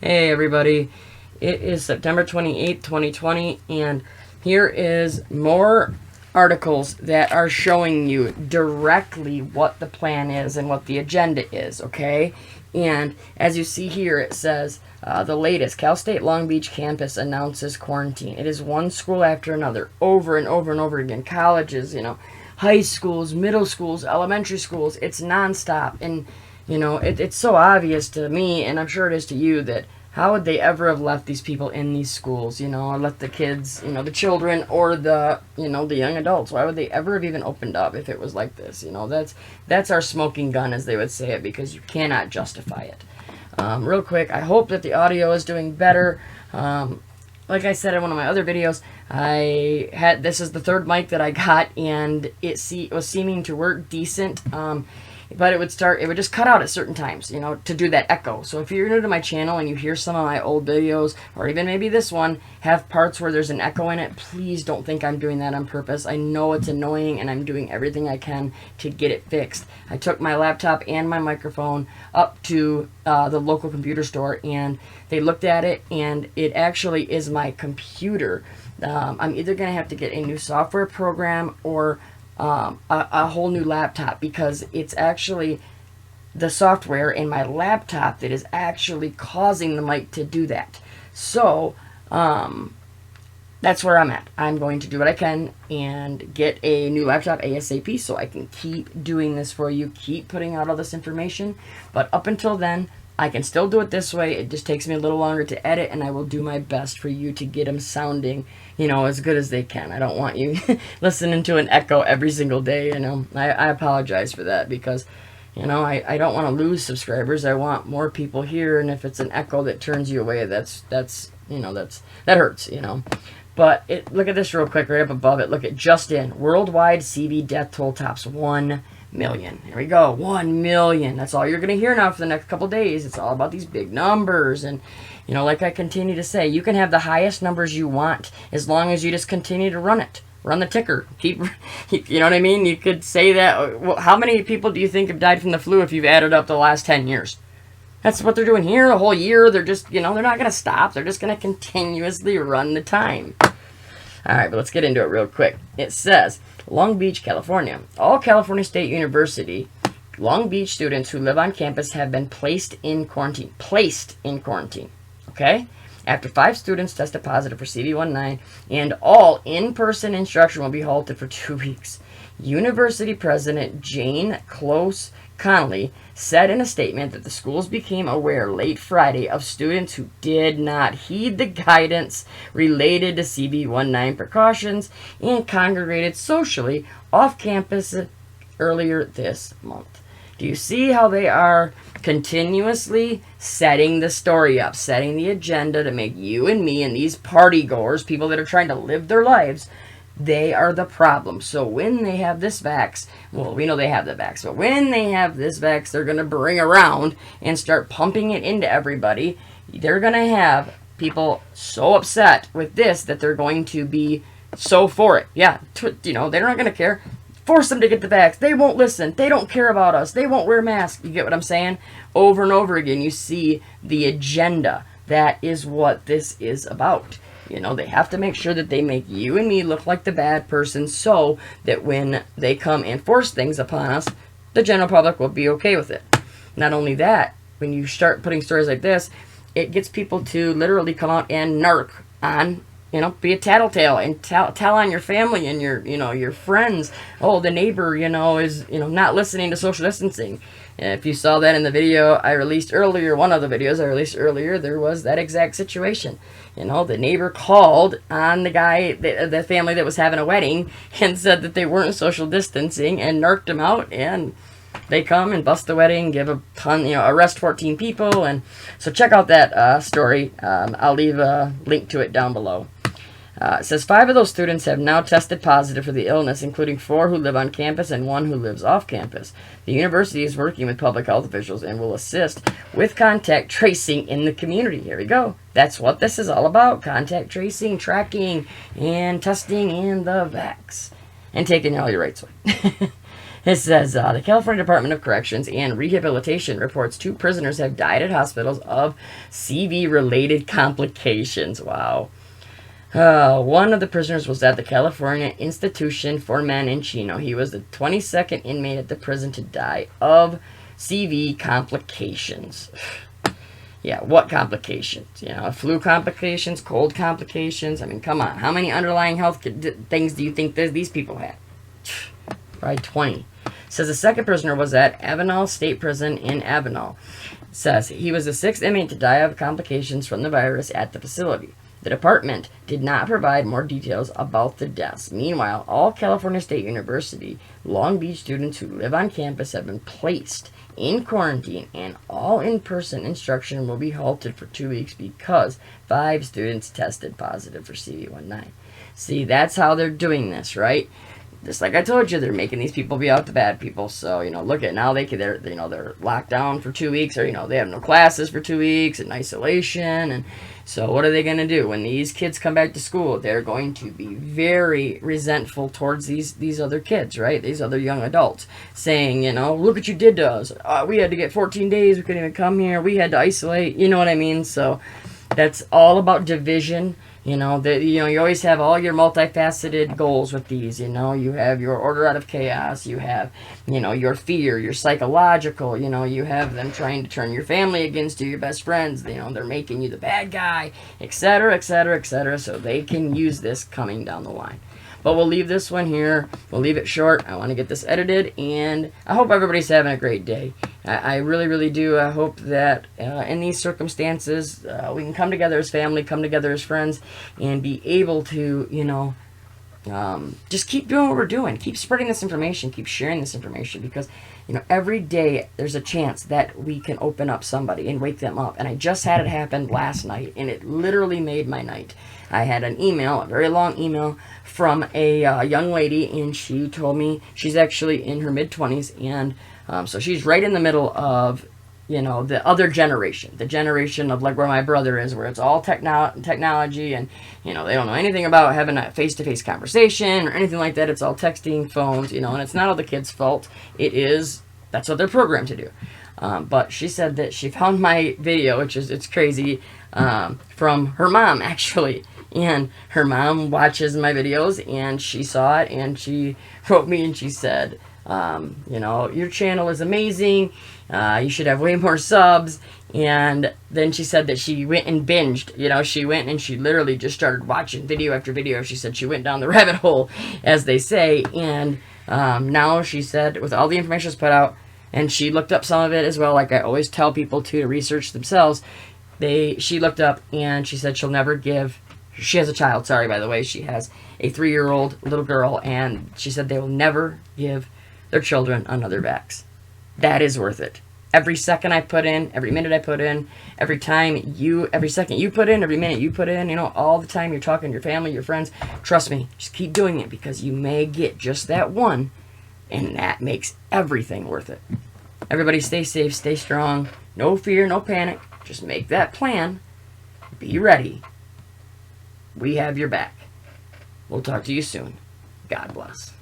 Hey everybody, it is September 28th, 2020, and here is more articles that are showing you directly what the plan is and what the agenda is, okay? And as you see here, it says, the latest, Cal State Long Beach campus announces quarantine. It is one school after another, over and over and over again. Colleges, high schools, middle schools, elementary schools, it's nonstop. And it's so obvious to me, and I'm sure it is to you, that how would they ever have left these people in these schools, or let the kids, the children or the young adults? Why would they ever have even opened up if it was like this? That's our smoking gun, as they would say it, because you cannot justify it. Real quick, I hope that the audio is doing better. Like I said in one of my other videos, this is the third mic that I got, and it was seeming to work decent. But it would just cut out at certain times, to do that echo. So if you're new to my channel and you hear some of my old videos, or even maybe this one, have parts where there's an echo in it, please don't think I'm doing that on purpose. I know it's annoying, and I'm doing everything I can to get it fixed. I took my laptop and my microphone up to the local computer store, and they looked at it, and it actually is my computer. I'm either going to have to get a new software program or a whole new laptop, because it's actually the software in my laptop that is actually causing the mic to do that. So that's where I'm at. I'm going to do what I can and get a new laptop ASAP so I can keep doing this for you, keep putting out all this information. But up until then, I can still do it this way. It just takes me a little longer to edit, and I will do my best for you to get them sounding, as good as they can. I don't want you listening to an echo every single day, I apologize for that, because, I don't want to lose subscribers. I want more people here, and if it's an echo that turns you away, that hurts, But look at this real quick, right up above it. Look at just in. Worldwide CV death toll tops 1 million. Here we go. 1 million. That's all you're going to hear now for the next couple days. It's all about these big numbers. And, like I continue to say, you can have the highest numbers you want as long as you just continue to run it. Run the ticker. You know what I mean? You could say that. Well, how many people do you think have died from the flu if you've added up the last 10 years? That's what they're doing here the whole year. They're just, they're not going to stop. They're just going to continuously run the time. All right, but let's get into it real quick. It says, Long Beach, California. All California State University Long Beach students who live on campus have been placed in quarantine. Placed in quarantine, okay? After 5 students tested positive for CV19, and all in-person instruction will be halted for 2 weeks. University President Jane Close Connolly said in a statement that the schools became aware late Friday of students who did not heed the guidance related to CV19 precautions and congregated socially off campus earlier this month. Do you see how they are continuously setting the story up, setting the agenda to make you and me and these party goers, people that are trying to live their lives, they are the problem. So when they have this vax, well, we know they have the vax, but when they have this vax, they're going to bring around and start pumping it into everybody. They're going to have people so upset with this that they're going to be so for it. Yeah, they're not going to care. Force them to get the vax. They won't listen. They don't care about us. They won't wear masks. You get what I'm saying? Over and over again, you see the agenda. That is what this is about. They have to make sure that they make you and me look like the bad person so that when they come and force things upon us, the general public will be okay with it. Not only that, when you start putting stories like this, it gets people to literally come out and narc on, be a tattletale and tell on your family and your friends. Oh, the neighbor, is, not listening to social distancing. And if you saw that in the video I released earlier, one of the videos I released earlier, there was that exact situation. The neighbor called on the guy, the family that was having a wedding, and said that they weren't social distancing and narked him out, and they come and bust the wedding, give a ton, arrest 14 people. And so check out that story. I'll leave a link to it down below. It says 5 of those students have now tested positive for the illness, including 4 who live on campus and 1 who lives off campus. The university is working with public health officials and will assist with contact tracing in the community. Here we go. That's what this is all about. Contact tracing, tracking, and testing, and the vax. And taking all your rights away. It says, the California Department of Corrections and Rehabilitation reports 2 prisoners have died at hospitals of CV-related complications. Wow. One of the prisoners was at the California Institution for Men in Chino. He was the 22nd inmate at the prison to die of CV complications. Yeah, what complications? You know, flu complications, cold complications. I mean, come on. How many underlying health things do you think these people had? Probably 20. Says the second prisoner was at Avenal State Prison in Avenal. Says he was the 6th inmate to die of complications from the virus at the facility. The department did not provide more details about the deaths. Meanwhile, all California State University Long Beach students who live on campus have been placed in quarantine, and all in-person instruction will be halted for 2 weeks because 5 students tested positive for CV19. See, that's how they're doing this, right? Just like I told you, they're making these people be out the bad people. So, you know, look at now they're locked down for 2 weeks, or, you know, they have no classes for 2 weeks in isolation. And so what are they going to do when these kids come back to school? They're going to be very resentful towards these other kids, right? These other young adults, saying, you know, look what you did to us. We had to get 14 days. We couldn't even come here. We had to isolate. You know what I mean? So that's all about division. You know, you always have all your multifaceted goals with these. You know, you have your order out of chaos. You have, you know, your fear, your psychological. You know, you have them trying to turn your family against you, your best friends. You know, they're making you the bad guy, etc., etc., etc. So they can use this coming down the line. But we'll leave this one here. We'll leave it short. I want to get this edited, and I hope everybody's having a great day. I really, really do. I hope that in these circumstances, we can come together as family, come together as friends, and be able to, you know, just keep doing what we're doing. Keep spreading this information. Keep sharing this information, because, you know, every day there's a chance that we can open up somebody and wake them up. And I just had it happen last night, and it literally made my night. I had an email, a very long email, from a young lady, and she told me she's actually in her mid-20s, and so she's right in the middle of, you know, the other generation, the generation of like where my brother is, where it's all technology, and, you know, they don't know anything about having a face-to-face conversation or anything like that. It's all texting, phones, you know, and it's not all the kids' fault. That's what they're programmed to do. But she said that she found my video, it's crazy, from her mom, actually. And her mom watches my videos, and she saw it, and she wrote me, and she said, you know, your channel is amazing. You should have way more subs. And then she said that she went and binged. You know, she went and she literally just started watching video after video. She said she went down the rabbit hole, as they say. And now she said, with all the information that's put out, and she looked up some of it as well, like I always tell people to research themselves. She looked up, and she said she'll never give. She has a child, sorry, by the way. She has a 3-year-old little girl, and she said they will never give their children another vax. That is worth it. Every second I put in, every minute I put in, every second you put in, every minute you put in, you know, all the time you're talking to your family, your friends, trust me, just keep doing it, because you may get just that one, and that makes everything worth it. Everybody stay safe, stay strong, no fear, no panic, just make that plan, be ready. We have your back. We'll talk to you soon. God bless.